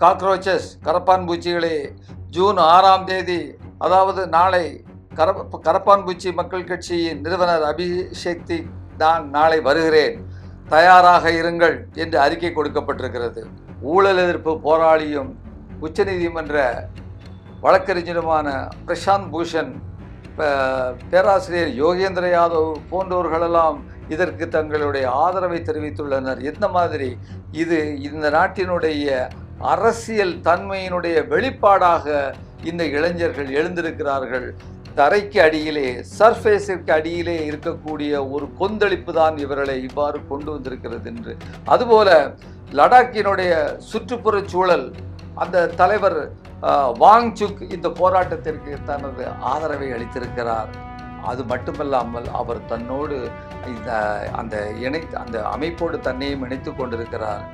Cockroaches கரப்பான் பூச்சிகளே, June 6ஆம் தேதி, அதாவது நாளை கரப்பான் பூச்சி மக்கள் கட்சியின் நிறுவனர் அபிஷேக் தான் நாளை வருகிறேன், தயாராக இருங்கள் என்று அறிக்கை கொடுக்கப்பட்டிருக்கிறது. ஊழல் எதிர்ப்பு போராளியும் உச்சநீதிமன்ற வழக்கறிஞருமான பிரசாந்த் பூஷன், பேராசிரியர் யோகேந்திர யாதவ் போன்றவர்களெல்லாம் இதற்கு தங்களுடைய ஆதரவை தெரிவித்துள்ளனர். எந்த மாதிரி இது இந்த நாட்டினுடைய அரசியல் தன்மையினுடைய வெளிப்பாடாக இந்த இளைஞர்கள் எழுந்திருக்கிறார்கள். தரைக்கு அடியிலே, சர்ஃபேஸிற்கு அடியிலே இருக்கக்கூடிய ஒரு கொந்தளிப்பு தான் இவர்களை இவ்வாறு கொண்டு வந்திருக்கிறது என்று. அதுபோல லடாக்கினுடைய சுற்றுப்புற சூழல், அந்த தலைவர் வாங்சுக் இந்த போராட்டத்திற்கு தனது ஆதரவை அளித்திருக்கிறார். அது மட்டுமல்லாமல் அவர் தன்னோடு அந்த அமைப்போடு தன்னையும் இணைத்து கொண்டிருக்கிறார்.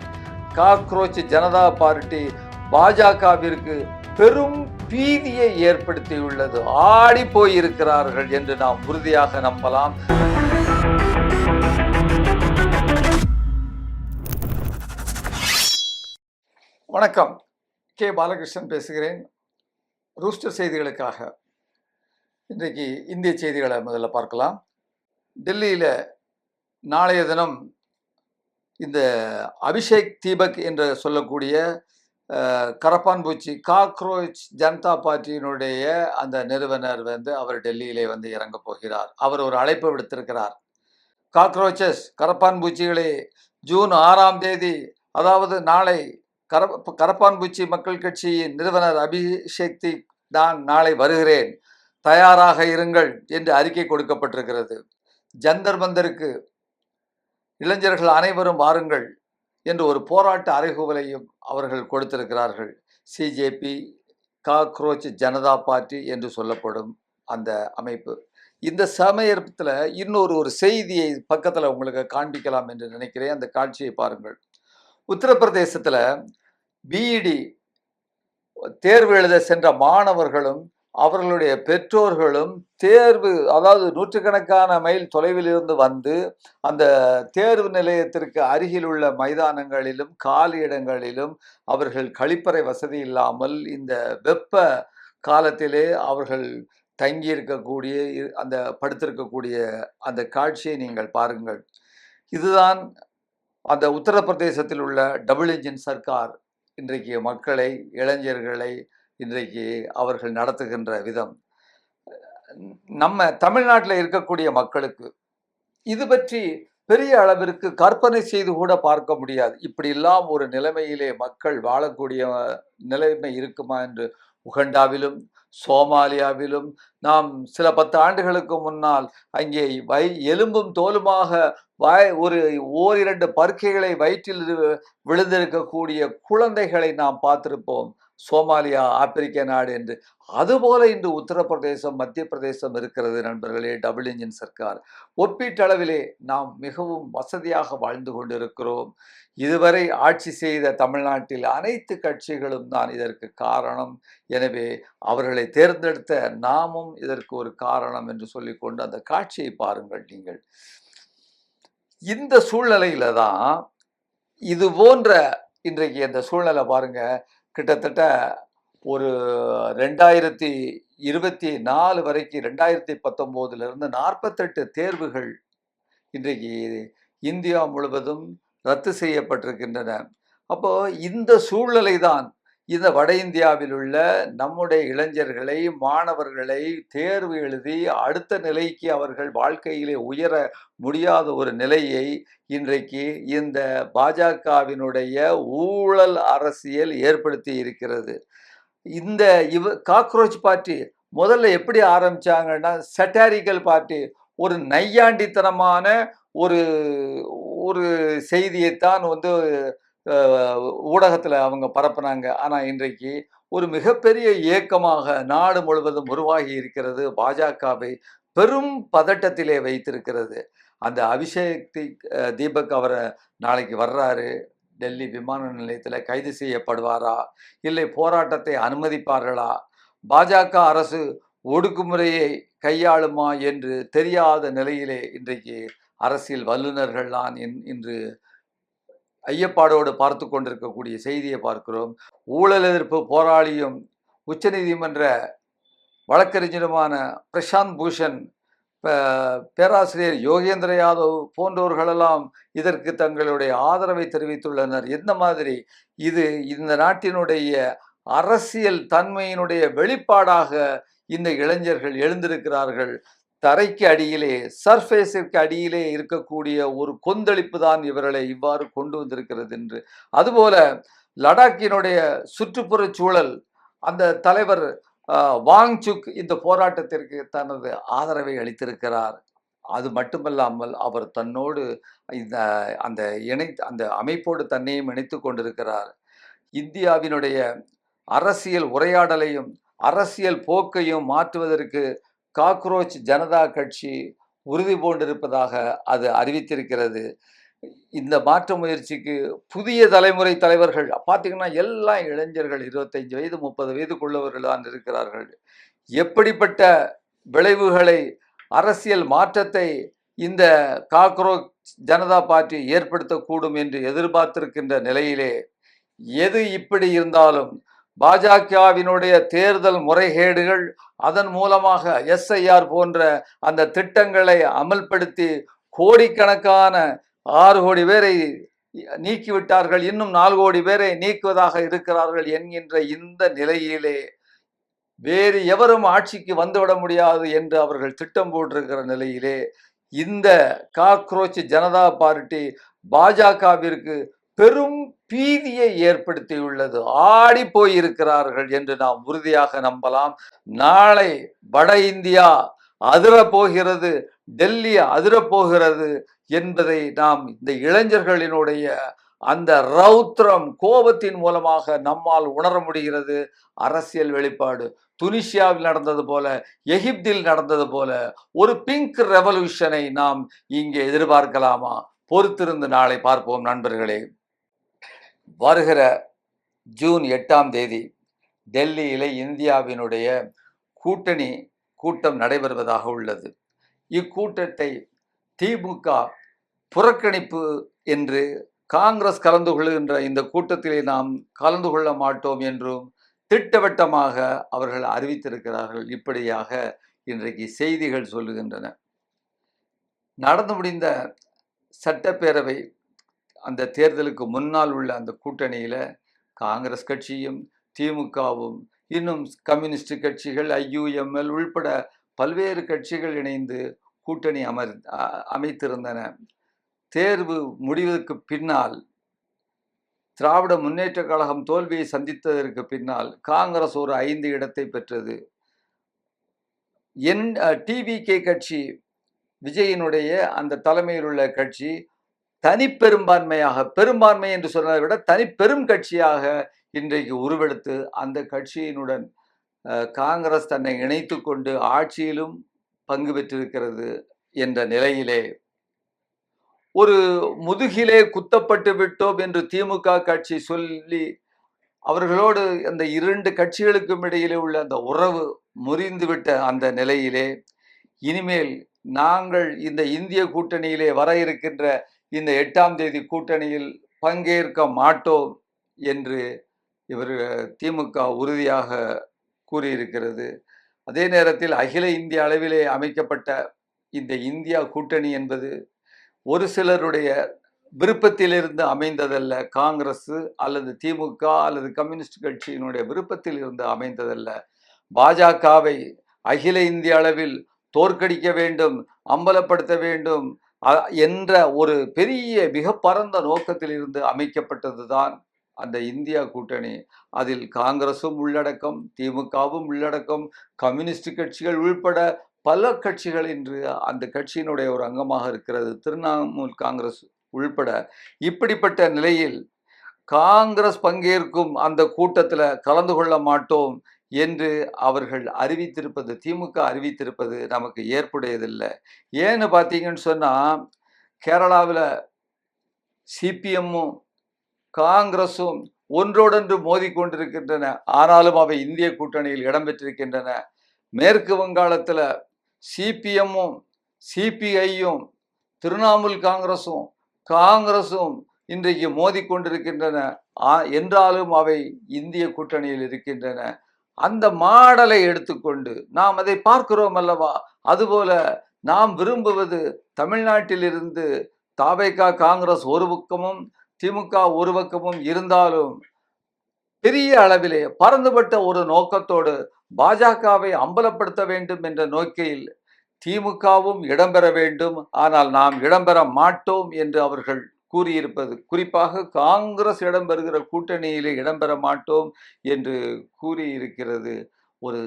காக்ரோச் ஜனதா பார்ட்டி பாஜகவிற்கு பெரும் பீதியை ஏற்படுத்தியுள்ளது. ஆடி போயிருக்கிறார்கள் என்று நாம் உறுதியாக நம்பலாம். வணக்கம், கே பாலகிருஷ்ணன் பேசுகிறேன், ரூஸ்டர் செய்திகளுக்காக. இன்றைக்கு இந்திய செய்திகளை முதல்ல பார்க்கலாம். டெல்லியில் நாளைய தினம் இந்த அபிஷேக் தீபக் என்று சொல்லக்கூடிய கரப்பான் பூச்சி காக்ரோச் ஜனதா பார்ட்டியினுடைய அந்த நிறுவனர் அவர் டெல்லியிலே இறங்க போகிறார். அவர் ஒரு அழைப்பு விடுத்திருக்கிறார். காக்ரோச்சஸ் கரப்பான் பூச்சிகளே, ஜூன் 6ஆம் தேதி, அதாவது நாளை கரப்பான் பூச்சி மக்கள் கட்சியின் நிறுவனர் அபிஷேக் தான் நாளை வருகிறேன், தயாராக இருங்கள் என்று அறிக்கை கொடுக்கப்பட்டிருக்கிறது. ஜந்தர் மந்தருக்கு இளைஞர்கள் அனைவரும் வாருங்கள் என்று ஒரு போராட்ட அறைகூவலையும் அவர்கள் கொடுத்திருக்கிறார்கள். சிஜேபி, காக்ரோச் ஜனதா பார்ட்டி என்று சொல்லப்படும் அந்த அமைப்பு. இந்த சமயத்தில் இன்னொரு செய்தியை பக்கத்தில் உங்களுக்கு காண்பிக்கலாம் என்று நினைக்கிறேன். அந்த காட்சியை பாருங்கள். உத்தரப்பிரதேசத்தில் பிஇடி தேர்வு எழுத சென்ற மாணவர்களும் அவர்களுடைய பெற்றோர்களும் அதாவது நூற்றுக்கணக்கான மைல் தொலைவில் இருந்து அந்த தேர்வு நிலையத்திற்கு அருகில் உள்ள மைதானங்களிலும் காலி இடங்களிலும் அவர்கள் கழிப்பறை வசதி இல்லாமல் இந்த வெப்ப காலத்திலே அவர்கள் தங்கியிருக்கக்கூடிய அந்த படுத்திருக்கக்கூடிய அந்த காட்சியை நீங்கள் பாருங்கள். இதுதான் அந்த உத்தரப்பிரதேசத்தில் உள்ள டபுள் இன்ஜின் சர்க்கார் இன்றைக்கு மக்களை, இளைஞர்களை இன்றைக்கு அவர்கள் நடத்துகின்ற விதம். நம்ம தமிழ்நாட்டில் இருக்கக்கூடிய மக்களுக்கு இது பற்றி பெரிய அளவிற்கு கற்பனை செய்து கூட பார்க்க முடியாது. இப்படி எல்லாம் ஒரு நிலைமையிலே மக்கள் வாழக்கூடிய நிலைமை இருக்குமா என்று உகண்டாவிலும் சோமாலியாவிலும் நாம் சில 10 ஆண்டுகளுக்கு முன்னால் அங்கே எலும்பும் தோலுமாக ஓரிரண்டு பருக்கைகளை வயிற்றில் விழுந்திருக்கக்கூடிய குழந்தைகளை நாம் பார்த்திருப்போம். சோமாலியா ஆப்பிரிக்க நாடு என்று. அதுபோல இன்று உத்தரப்பிரதேசம், மத்திய பிரதேசம் இருக்கிறது நண்பர்களே. Double engine Sarkar. ஒப்பீட்டளவிலே நாம் மிகவும் வசதியாக வாழ்ந்து கொண்டிருக்கிறோம். இதுவரை ஆட்சி செய்த தமிழ்நாட்டில் அனைத்து கட்சிகளும் தான் இதற்கு காரணம். எனவே அவர்களை தேர்ந்தெடுத்த நாமும் இதற்கு ஒரு காரணம் என்று சொல்லிக்கொண்டு அந்த காட்சியை பாருங்கள் நீங்கள். இந்த சூழ்நிலையில தான் இது போன்ற இன்றைக்கு அந்த சூழ்நிலை பாருங்க. கிட்டத்தட்ட ஒரு 2024 வரைக்கும் 2019 48 தேர்வுகள் இன்றைக்கு இந்தியா முழுவதும் ரத்து செய்யப்பட்டிருக்கின்றன. அப்போ இந்த சூழ்நிலை தான் இந்த வட இந்தியாவில் உள்ள நம்முடைய இளைஞர்களை, மாணவர்களை தேர்வு எழுதி அடுத்த நிலைக்கு அவர்கள் வாழ்க்கையிலே உயர முடியாத ஒரு நிலையை இன்றைக்கு இந்த பாஜகவினுடைய ஊழல் அரசியல் ஏற்படுத்தி இருக்கிறது. இந்த காக்ரோச் பார்ட்டி முதல்ல எப்படி ஆரம்பிச்சாங்கன்னா, சட்டாரிக்கல் பார்ட்டி, ஒரு நையாண்டித்தனமான ஒரு ஒரு செய்தியைத்தான் ஊடகத்தில் அவங்க பரப்புனாங்க. ஆனால் இன்றைக்கு ஒரு மிகப்பெரிய இயக்கமாக நாடு முழுவதும் உருவாகி இருக்கிறது. பாஜகவை பெரும் பதட்டத்திலே வைத்திருக்கிறது. அந்த அபிஷேக் தீபக் அவரை நாளைக்கு வர்றாரு. டெல்லி விமான நிலையத்தில் கைது செய்யப்படுவாரா, இல்லை போராட்டத்தை அனுமதிப்பார்களா, பாஜக அரசு ஒடுக்குமுறையை கையாளுமா என்று தெரியாத நிலையிலே இன்றைக்கு அரசியல் வல்லுநர்கள்தான் இன்று ஐயப்பாடோடு பார்த்து கொண்டிருக்கக்கூடிய செய்தியை பார்க்கிறோம். ஊழல் எதிர்ப்பு போராளியும் உச்சநீதிமன்ற வழக்கறிஞருமான பிரசாந்த் பூஷன், பேராசிரியர் யோகேந்திர யாதவ் போன்றோர்களெல்லாம் இதற்கு தங்களுடைய ஆதரவை தெரிவித்துள்ளனர். எந்த மாதிரி இது இந்த நாட்டினுடைய அரசியல் தன்மையினுடைய வெளிப்பாடாக இந்த இளைஞர்கள் எழுந்திருக்கிறார்கள். தரைக்கு அடியிலே, சர்ஃபேஸிற்கு அடியிலே இருக்கக்கூடிய ஒரு கொந்தளிப்பு தான் இவர்களை இவ்வாறு கொண்டு வந்திருக்கிறது என்று. அதுபோல லடாக்கினுடைய சுற்றுப்புற சூழல், அந்த தலைவர் வாங்சுக் இந்த போராட்டத்திற்கு தனது ஆதரவை அளித்திருக்கிறார். அது மட்டுமல்லாமல் அவர் தன்னோடு இந்த அந்த அமைப்போடு தன்னையும் இணைத்துக் கொண்டிருக்கிறார். இந்தியாவினுடைய அரசியல் உரையாடலையும் அரசியல் போக்கையும் மாற்றுவதற்கு காக்ரோச் ஜனதா கட்சி உறுதி பூண்டிருப்பதாக அது அறிவித்திருக்கிறது. இந்த மாற்று முயற்சிக்கு புதிய தலைமுறை தலைவர்கள் பார்த்தீங்கன்னா எல்லாம் இளைஞர்கள், 25 வயது 30 வயதுக்குள்ளவர்கள் தான் இருக்கிறார்கள். எப்படிப்பட்ட விளைவுகளை, அரசியல் மாற்றத்தை இந்த காக்ரோச் ஜனதா பார்ட்டி ஏற்படுத்தக்கூடும் என்று எதிர்பார்த்திருக்கின்ற நிலையிலே, எது இப்படி இருந்தாலும் பாஜகவினுடைய தேர்தல் முறைகேடுகள், அதன் மூலமாக SIR போன்ற அந்த திட்டங்களை அமல்படுத்தி கோடிக்கணக்கான 6 கோடி பேரை நீக்கிவிட்டார்கள், இன்னும் 4 கோடி பேரை நீக்குவதாக இருக்கிறார்கள் என்கின்ற இந்த நிலையிலே வேறு எவரும் ஆட்சிக்கு வந்துவிட முடியாது என்று அவர்கள் திட்டம் போட்டிருக்கிற நிலையிலே இந்த காக்ரோச் ஜனதா பார்ட்டி பாஜகவிற்கு பெரும் பீதியை ஏற்படுத்தியுள்ளது. ஆடி போயிருக்கிறார்கள் என்று நாம் உறுதியாக நம்பலாம். நாளை வட இந்தியா அதிரப்போகிறது, டெல்லி அதிரப்போகிறது என்பதை நாம் இந்த இளைஞர்களினுடைய அந்த ரௌத்ரம் கோபத்தின் மூலமாக நம்மால் உணர முடிகிறது. அரசியல் வெளிப்பாடு துனிசியாவில் நடந்தது போல, எகிப்தில் நடந்தது போல ஒரு பிங்க் ரெவல்யூஷனை நாம் இங்கே எதிர்பார்க்கலாமா? பொறுத்திருந்து நாளை பார்ப்போம் நண்பர்களே. வருகிற ஜூன் 8ஆம் தேதி டெல்லியிலே இந்தியாவினுடைய கூட்டணி கூட்டம் நடைபெறுவதாக உள்ளது. இக்கூட்டத்தை திமுக புறக்கணிப்பு என்று, காங்கிரஸ் கலந்து கொள்கின்ற இந்த கூட்டத்திலே நாம் கலந்து கொள்ள மாட்டோம் என்றும் திட்டவட்டமாக அவர்கள் அறிவித்திருக்கிறார்கள். இப்படியாக இன்றைக்கு செய்திகள் சொல்லுகின்றன. நடந்து முடிந்த சட்டப்பேரவை அந்த தேர்தலுக்கு முன்னால் உள்ள அந்த கூட்டணியில் காங்கிரஸ் கட்சியும் திமுகவும் இன்னும் கம்யூனிஸ்ட் கட்சிகள், IUML உள்பட பல்வேறு கட்சிகள் இணைந்து கூட்டணி அமைத்திருந்தன. தேர்வு முடிவதற்கு பின்னால், திராவிட முன்னேற்ற கழகம் தோல்வியை சந்தித்ததற்கு பின்னால் காங்கிரஸ் ஒரு 5 இடத்தை பெற்றது. TVK கட்சி, விஜயினுடைய அந்த தலைமையில் உள்ள கட்சி தனிப்பெரும்பான்மையாக, பெரும்பான்மை என்று சொன்னதை விட தனிப்பெரும் கட்சியாக இன்றைக்கு உருவெடுத்து அந்த கட்சியினுடன் காங்கிரஸ் தன்னை இணைத்து கொண்டு ஆட்சியிலும் பங்கு பெற்றிருக்கிறது என்ற நிலையிலே ஒரு முதுகிலே குத்தப்பட்டு விட்டோம் என்று திமுக கட்சி சொல்லி அவர்களோடு அந்த 2 கட்சிகளுக்கும் இடையிலே உள்ள அந்த உறவு முறிந்துவிட்ட அந்த நிலையிலே இனிமேல் நாங்கள் இந்த இந்திய கூட்டணியிலே வர இருக்கின்ற இந்த 8ஆம் தேதி கூட்டணியில் பங்கேற்க மாட்டோம் என்று திமுக உறுதியாக கூறியிருக்கிறது. அதே நேரத்தில் அகில இந்திய அளவிலே அமைக்கப்பட்ட இந்த இந்தியா கூட்டணி என்பது ஒரு சிலருடைய விருப்பத்திலிருந்து அமைந்ததல்ல. காங்கிரஸ் அல்லது திமுக அல்லது கம்யூனிஸ்ட் கட்சியினுடைய விருப்பத்தில் இருந்து அமைந்ததல்ல. பாஜகவை அகில இந்திய அளவில் தோற்கடிக்க வேண்டும், அம்பலப்படுத்த வேண்டும் என்ற ஒரு பெரிய மிக பரந்த நோக்கத்தில் இருந்து அமைக்கப்பட்டதுதான் அந்த இந்தியா கூட்டணி. அதில் காங்கிரசும் உள்ளடக்கம், திமுகவும் உள்ளடக்கம், கம்யூனிஸ்ட் கட்சிகள் உள்பட பல கட்சிகள் இன்று அந்த கட்சியினுடைய ஒரு அங்கமாக இருக்கிறது, திரிணாமுல் காங்கிரஸ் உள்பட. இப்படிப்பட்ட நிலையில் காங்கிரஸ் பங்கேற்கும் அந்த கூட்டத்தில் கலந்து கொள்ள மாட்டோம் என்று அவர்கள் அறிவித்திருப்பது, திமுக அறிவித்திருப்பது நமக்கு ஏற்புடையதில்லை. ஏன்னு பார்த்தீங்கன்னு சொன்னால், கேரளாவில் CPMமும் காங்கிரஸும் ஒன்றோடொன்று மோதிக்கொண்டிருக்கின்றன. ஆனாலும் அவை இந்திய கூட்டணியில் இடம்பெற்றிருக்கின்றன. மேற்கு வங்காளத்தில் CPMமும் CPIயும் திரிணாமுல் காங்கிரஸும் இன்றைக்கு மோதிக்கொண்டிருக்கின்றன. என்றாலும் அவை இந்திய கூட்டணியில் இருக்கின்றன. அந்த மாடலை எடுத்துக்கொண்டு நாம் அதை பார்க்கிறோம் அல்லவா? அதுபோல நாம் விரும்புவது தமிழ்நாட்டிலிருந்து தாவேகா, காங்கிரஸ் ஒரு பக்கமும் திமுக ஒரு பக்கமும் இருந்தாலும் பெரிய அளவிலே பரந்துபட்ட ஒரு நோக்கத்தோடு பாஜகவை அம்பலப்படுத்த வேண்டும் என்ற நோக்கில் திமுகவும் இடம்பெற வேண்டும், ஆனால் நாம் இடம்பெற மாட்டோம் என்று அவர்கள் கூறியிருப்பது, குறிப்பாக காங்கிரஸ் இடம்பெறுகிற கூட்டணியிலே இடம்பெற மாட்டோம் என்று கூறியிருக்கிறது ஒரு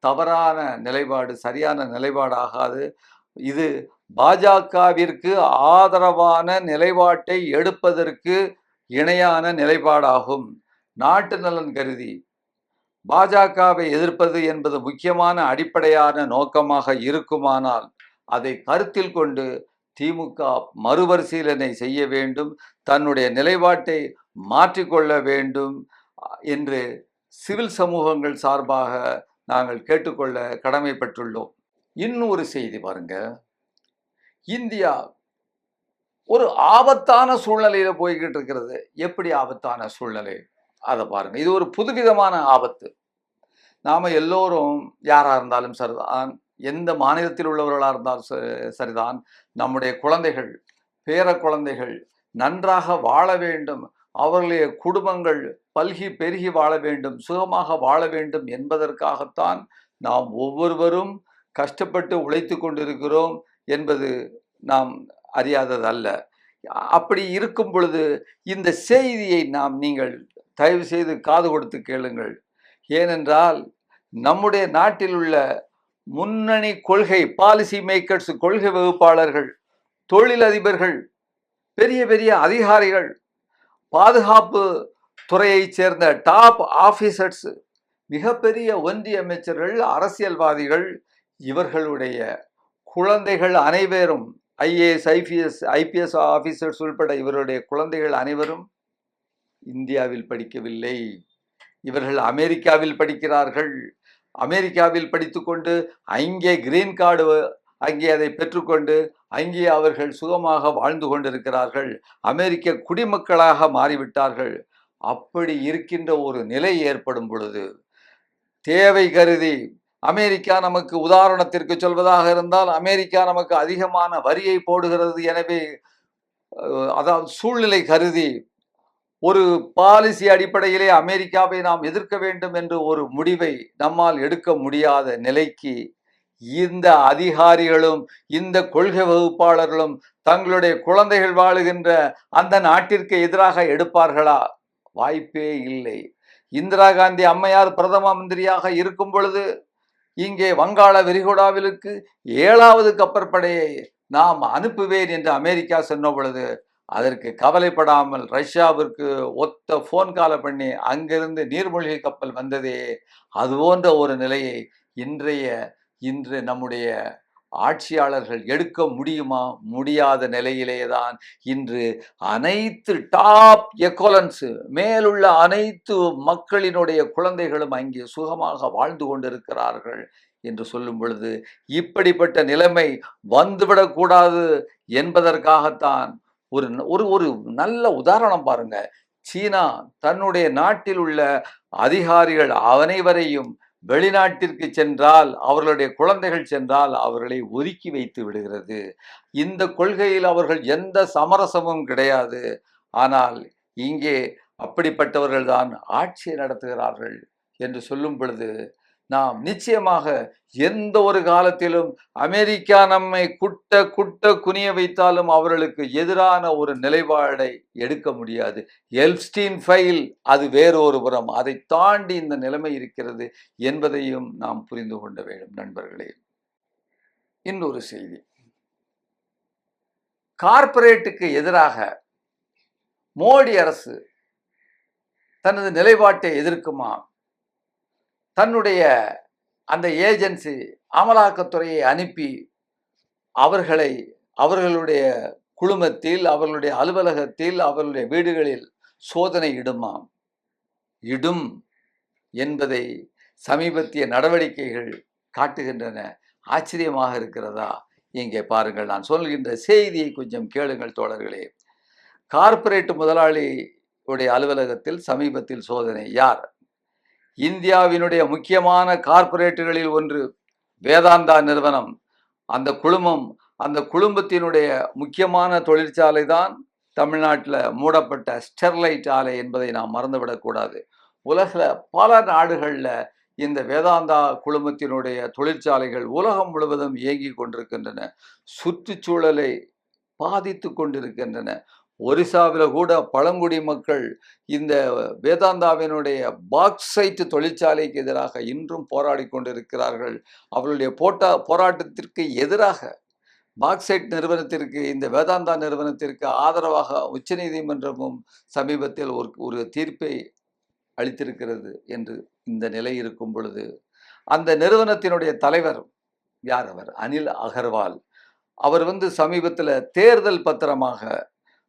தவறான நிலைப்பாடு, சரியான நிலைப்பாடாகாது. இது பாஜகவிற்கு ஆதரவான நிலைப்பாட்டை எடுப்பதற்கு இணையான நிலைப்பாடாகும். நாட்டு நலன் கருதி பாஜகவை எதிர்ப்பது என்பது முக்கியமான அடிப்படையான நோக்கமாக இருக்குமானால் அதை கருத்தில் கொண்டு திமுக மறுபரிசீலனை செய்ய வேண்டும், தன்னுடைய நிலைப்பாட்டை மாற்றிக்கொள்ள வேண்டும் என்று சிவில் சமூகங்கள் சார்பாக நாங்கள் கேட்டுக்கொள்ள கடமைப்பட்டுள்ளோம். இன்னொரு செய்தி பாருங்க, இந்தியா ஒரு ஆபத்தான சூழ்நிலையில போய்கிட்டு இருக்கிறது. எப்படி ஆபத்தான சூழ்நிலை அதை பாருங்க. இது ஒரு புதுவிதமான ஆபத்து. நாம எல்லோரும் யாரா இருந்தாலும் சரிதான், எந்த மாநிலத்தில் உள்ளவர்களாக இருந்தாலும் சரிதான், நம்முடைய குழந்தைகள், பேர குழந்தைகள் நன்றாக வாழ வேண்டும், அவர்களுடைய குடும்பங்கள் பல்கி பெருகி வாழ வேண்டும், சுகமாக வாழ வேண்டும் என்பதற்காகத்தான் நாம் ஒவ்வொருவரும் கஷ்டப்பட்டு உழைத்து கொண்டிருக்கிறோம் என்பது நாம் அறியாததல்ல. அப்படி இருக்கும் பொழுது இந்த செய்தியை நீங்கள் தயவு செய்து காது கொடுத்து கேளுங்கள். ஏனென்றால் நம்முடைய நாட்டில் உள்ள முன்னணி பாலிசி மேக்கர்ஸ், கொள்கை வகுப்பாளர்கள், தொழிலதிபர்கள், பெரிய பெரிய அதிகாரிகள், பாதுகாப்பு துறையைச் சேர்ந்த டாப் ஆபீசர்ஸ், மிகப்பெரிய ஒன்றிய அமைச்சர்கள், அரசியல்வாதிகள், இவர்களுடைய குழந்தைகள் அனைவரும் ஐஏஎஸ், ஐபிஎஸ் ஆபீசர்ஸ் உள்பட இவருடைய குழந்தைகள் அனைவரும் இந்தியாவில் படிக்கவில்லை. இவர்கள் அமெரிக்காவில் படிக்கிறார்கள். அமெரிக்காவில் படித்துக்கொண்டு அங்கே கிரீன் கார்டு அங்கே அதை பெற்றுக்கொண்டு அங்கே அவர்கள் சுகமாக வாழ்ந்து கொண்டிருக்கிறார்கள். அமெரிக்க குடிமக்களாக மாறிவிட்டார்கள். அப்படி இருக்கின்ற ஒரு நிலை ஏற்படும் பொழுது தேவை கருதி அமெரிக்கா நமக்கு, உதாரணத்திற்கு சொல்வதாக இருந்தால், அமெரிக்கா நமக்கு அதிகமான வரியை போடுகிறது, எனவே அதாவது சூழ்நிலை கருதி ஒரு பாலிசி அடிப்படையிலே அமெரிக்காவை நாம் எதிர்க்க வேண்டும் என்று ஒரு முடிவை நம்மால் எடுக்க முடியாத நிலைக்கு இந்த அதிகாரிகளும் இந்த கொள்கை வகுப்பாளர்களும் தங்களுடைய குழந்தைகள் வாழுகின்ற அந்த நாட்டிற்கு எதிராக எடுப்பார்களா? வாய்ப்பே இல்லை. இந்திரா காந்தி அம்மையார் பிரதம மந்திரியாக இருக்கும் பொழுது இங்கே வங்காள விரிகுடாவிலுக்கு 7வது கப்பற்படையை நாம் அனுப்புவேன் என்று அமெரிக்கா சொன்ன பொழுது அதற்கு கவலைப்படாமல் ரஷ்யாவிற்கு ஒத்த போன் காலை பண்ணி அங்கிருந்து நீர்மூழ்கி கப்பல் வந்ததே. அது போன்ற ஒரு நிலையை இன்று நம்முடைய ஆட்சியாளர்கள் எடுக்க முடியுமா? முடியாத நிலையிலேதான் இன்று அனைத்து டாப் எக்கோலன்ஸ், மேலுள்ள அனைத்து மக்களினுடைய குழந்தைகளும் அங்கே சுகமாக வாழ்ந்து கொண்டிருக்கிறார்கள் என்று சொல்லும் பொழுது இப்படிப்பட்ட நிலைமை வந்துவிடக்கூடாது என்பதற்காகத்தான் ஒரு நல்ல உதாரணம் பாருங்க. சீனா தன்னுடைய நாட்டில் உள்ள அதிகாரிகள் அனைவரையும் வெளிநாட்டிற்கு சென்றால், அவர்களுடைய குழந்தைகள் சென்றால் அவர்களை ஒதுக்கி வைத்து விடுகிறது. இந்த கொள்கையில் அவர்கள் எந்த சமரசமும் கிடையாது. ஆனால் இங்கே அப்படிப்பட்டவர்கள் தான் ஆட்சியை நடத்துகிறார்கள் என்று சொல்லும் பொழுது நாம் நிச்சயமாக எந்த ஒரு காலத்திலும் அமெரிக்கா நம்மை குட்ட குனிய வைத்தாலும் அவர்களுக்கு எதிரான ஒரு நிலைப்பாடை எடுக்க முடியாது. எல்ஸ்டீன் ஃபைல் அது வேறொரு புறம், அதை தாண்டி இந்த நிலைமை இருக்கிறது என்பதையும் நாம் புரிந்து கொள்ள வேண்டும் நண்பர்களே. இன்னொரு செய்தி, கார்ப்பரேட்டுக்கு எதிராக மோடி அரசு தனது நிலைப்பாட்டை எதிர்க்குமா? தன்னுடைய அந்த ஏஜென்சி அமலாக்கத்துறையை அனுப்பி அவர்களுடைய குழுமத்தில், அவர்களுடைய அலுவலகத்தில், அவர்களுடைய வீடுகளில் சோதனை இடும் என்பதை சமீபத்திய நடவடிக்கைகள் காட்டுகின்றன. ஆச்சரியமாக இருக்கிறதா? இங்கே பாருங்கள், நான் சொல்கின்ற செய்தியை கொஞ்சம் கேளுங்கள் தோழர்களே. கார்ப்பரேட் முதலாளி உடைய அலுவலகத்தில் சமீபத்தில் சோதனை. யார்? இந்தியாவினுடைய முக்கியமான கார்ப்பரேட்டுகளில் ஒன்று வேதாந்தா நிறுவனம். அந்த குழுமத்தினுடைய முக்கியமான தொழிற்சாலை தான் தமிழ்நாட்டில் மூடப்பட்ட ஸ்டெர்லைட் ஆலை என்பதை நாம் மறந்துவிடக்கூடாது. உலகில் பல நாடுகளில் இந்த வேதாந்தா குழுமத்தினுடைய தொழிற்சாலைகள் உலகம் முழுவதும் இயங்கி கொண்டிருக்கின்றன. சுற்றுச்சூழலை பாதித்து கொண்டிருக்கின்றன. ஒரிசாவில் கூட பழங்குடி மக்கள் இந்த வேதாந்தாவினுடைய பாக்சைட் தொழிற்சாலைக்கு எதிராக இன்றும் போராடி கொண்டிருக்கிறார்கள். அவர்களுடைய போராட்டத்திற்கு எதிராக பாக்சைட் நிறுவனத்திற்கு, இந்த வேதாந்தா நிறுவனத்திற்கு ஆதரவாக உச்சநீதிமன்றமும் சமீபத்தில் ஒரு தீர்ப்பை அளித்திருக்கிறது என்று இந்த நிலை இருக்கும் பொழுது, அந்த நிறுவனத்தினுடைய தலைவர் யார்? அவர் அனில் அகர்வால். அவர் சமீபத்தில் தேர்தல் பத்திரமாக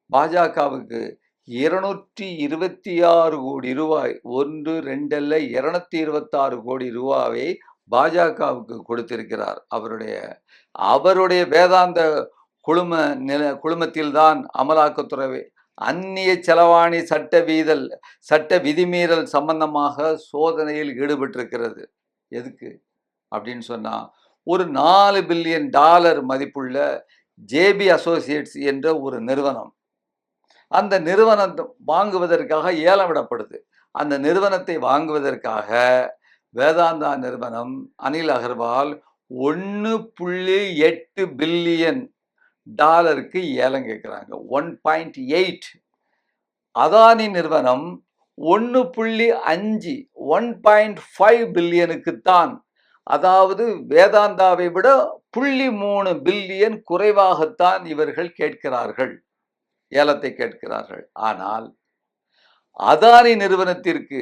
பாஜகவுக்கு 226 கோடி ரூபாய், 1 2 அல்ல 226 கோடி ரூபாயை பாஜகவுக்கு கொடுத்திருக்கிறார். அவருடைய வேதாந்த குழுமத்தில்தான் அமலாக்கத்துறை அந்நிய செலவாணி சட்ட விதிமீறல் சம்பந்தமாக சோதனையில் ஈடுபட்டிருக்கிறது. எதுக்கு அப்படின்னு சொன்னா, ஒரு $4 பில்லியன் மதிப்புள்ள ஜேபி அசோசியேட்ஸ் என்ற ஒரு நிறுவனம், அந்த நிறுவனம் வாங்குவதற்காக ஏலம் விடப்படுது. அந்த நிறுவனத்தை வாங்குவதற்காக வேதாந்தா நிறுவனம் அனில் அகர்வால் $1.8 பில்லியன் ஏலம் கேட்கிறாங்க. 1.8. அதானி நிறுவனம் 1.5 1.5 பில்லியனுக்குத்தான், அதாவது வேதாந்தாவை விட 0.3 பில்லியன் குறைவாகத்தான் இவர்கள் கேட்கிறார்கள், ஏலத்தை கேட்கிறார்கள். ஆனால் அதானி நிறுவனத்திற்கு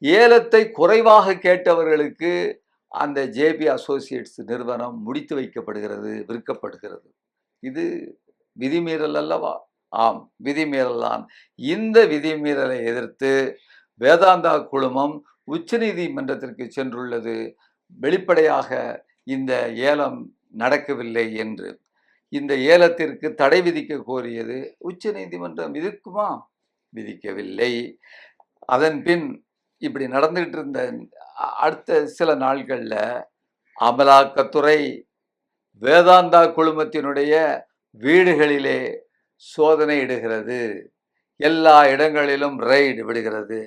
ஏலத்தை குறைவாக கேட்டவர்களுக்கு அந்த ஜேபி அசோசியேட்ஸ் நிறுவனம் முடித்து வைக்கப்படுகிறது, விற்கப்படுகிறது. இது விதிமீறல் அல்லவா? ஆம், விதிமீறல் தான். இந்த விதிமீறலை எதிர்த்து வேதாந்தா குழுமம் உச்சநீதிமன்றத்திற்கு சென்றுள்ளது. வெளிப்படையாக இந்த ஏலம் நடக்கவில்லை என்று, இந்த ஏலத்திற்கு தடை விதிக்க கோரியது உச்சநீதிமன்றம். விதிக்குமா? விதிக்கவில்லை. அதன் பின் இப்படி நடந்துகிட்டு இருந்த அடுத்த சில நாட்களில் அமலாக்கத்துறை வேதாந்தா குழுமத்தினுடைய வீடுகளிலே சோதனை இடுகிறது, எல்லா இடங்களிலும் ரெய்டு விடுகிறது.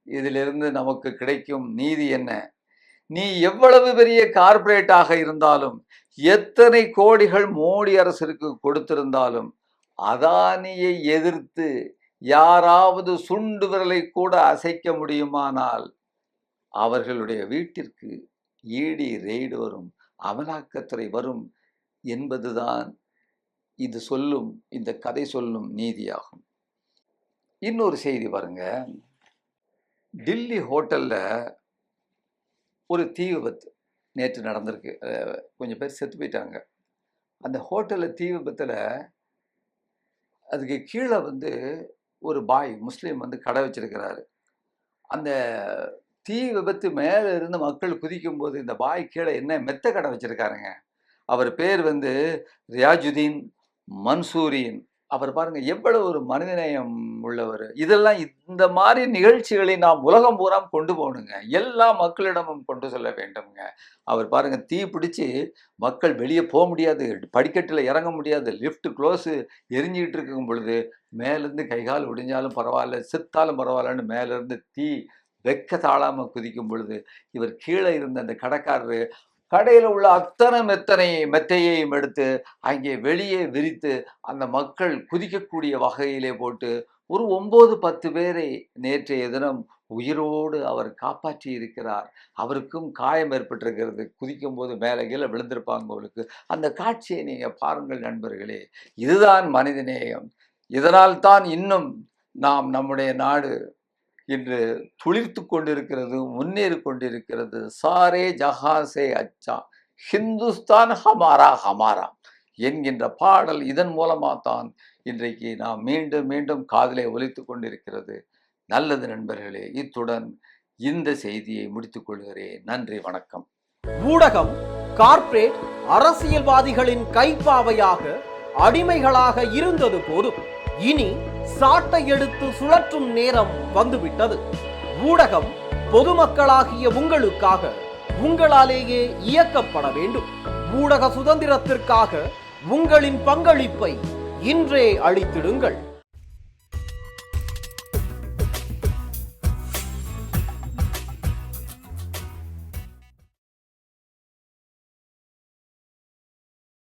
இதிலிருந்து நமக்கு கிடைக்கும் நீதி என்ன? நீ எவ்வளவு பெரிய கார்ப்பரேட்டாக இருந்தாலும், எத்தனை கோடிகள் மோடி அரசிற்கு கொடுத்திருந்தாலும், அதானியை எதிர்த்து யாராவது சுண்டு விரலை கூட அசைக்க முடியுமானால் அவர்களுடைய வீட்டிற்கு ஈடி ரெய்டு வரும், அமலாக்கத்துறை வரும் என்பதுதான் இந்த கதை சொல்லும் நீதியாகும். இன்னொரு செய்தி பாருங்க. டில்லி ஹோட்டல்ல ஒரு தீ விபத்து நேற்று நடந்திருக்கு. கொஞ்சம் பேர் செத்து போயிட்டாங்க. அந்த ஹோட்டலில் தீ விபத்தில் அதுக்கு கீழே ஒரு பாய் முஸ்லீம் கடை வச்சிருக்கிறாரு. அந்த தீ விபத்து மேலே இருந்து மக்கள் குதிக்கும் போது இந்த பாய் கீழே என்ன மெத்த கடை வச்சிருக்காருங்க. அவர் பேர் ரியாஜுதீன் மன்சூரின். அவர் பாருங்க எவ்வளவு ஒரு மனிதநேயம் உள்ளவர். இதெல்லாம் இந்த மாதிரி நிகழ்ச்சிகளை நாம் உலகம் பூரா கொண்டு போகணுங்க, எல்லா மக்களிடமும் கொண்டு செல்ல வேண்டும்ங்க. அவர் பாருங்க, தீ பிடிச்சி மக்கள் வெளியே போக முடியாது, படிக்கட்டில் இறங்க முடியாது, லிஃப்ட் க்ளோஸு எரிஞ்சிக்கிட்டு இருக்கும் பொழுது மேலேருந்து கைகால் ஒடிஞ்சாலும் பரவாயில்ல, செத்தாலும் பரவாயில்லன்னு மேலேருந்து தீ வெக்க தாழாமல் குதிக்கும் பொழுது இவர் கீழே இருந்த அந்த கடைக்காரரு கடையில் உள்ள அத்தனை மெத்தையையும் எடுத்து அங்கே வெளியே விரித்து அந்த மக்கள் குதிக்கக்கூடிய வகையிலே போட்டு ஒரு 9-10 பேரை நேற்றைய தினம் உயிரோடு அவர் காப்பாற்றி இருக்கிறார். அவருக்கும் காயம் ஏற்பட்டிருக்கிறது. குதிக்கும் போது மேலே கீழே விழுந்திருப்பாங்க. அவருக்கு அந்த காட்சியை நீங்கள் பாருங்கள் நண்பர்களே. இதுதான் மனிதநேயம். இதனால் தான் இன்னும் நம்முடைய நாடு இன்று துளிர்த்து கொண்டிருக்கிறது, முன்னேறி கொண்டிருக்கிறது. சாரே ஜஹாசே அச்சா ஹிந்துஸ்தான் ஹமாரா ஹமாரா என்கின்ற பாடல் இதன் மூலமாக தான் இன்றைக்கு நாம் மீண்டும் மீண்டும் காதிலே ஒலித்து கொண்டிருக்கிறது. நல்லது நண்பர்களே, இத்துடன் இந்த செய்தியை முடித்துக் கொள்கிறேன். நன்றி, வணக்கம். ஊடகம் கார்ப்பரேட் அரசியல்வாதிகளின் கைப்பாவையாக அடிமைகளாக இருந்தது போதும். இனி சாட்டை எடுத்து சுழற்றும் நேரம் வந்துவிட்டது. ஊடகம் பொதுமக்களாகிய உங்களுக்காக, உங்களாலேயே இயக்கப்பட வேண்டும். ஊடக சுதந்திரத்திற்காக உங்களின் பங்களிப்பை இன்றே அளித்திடுங்கள்.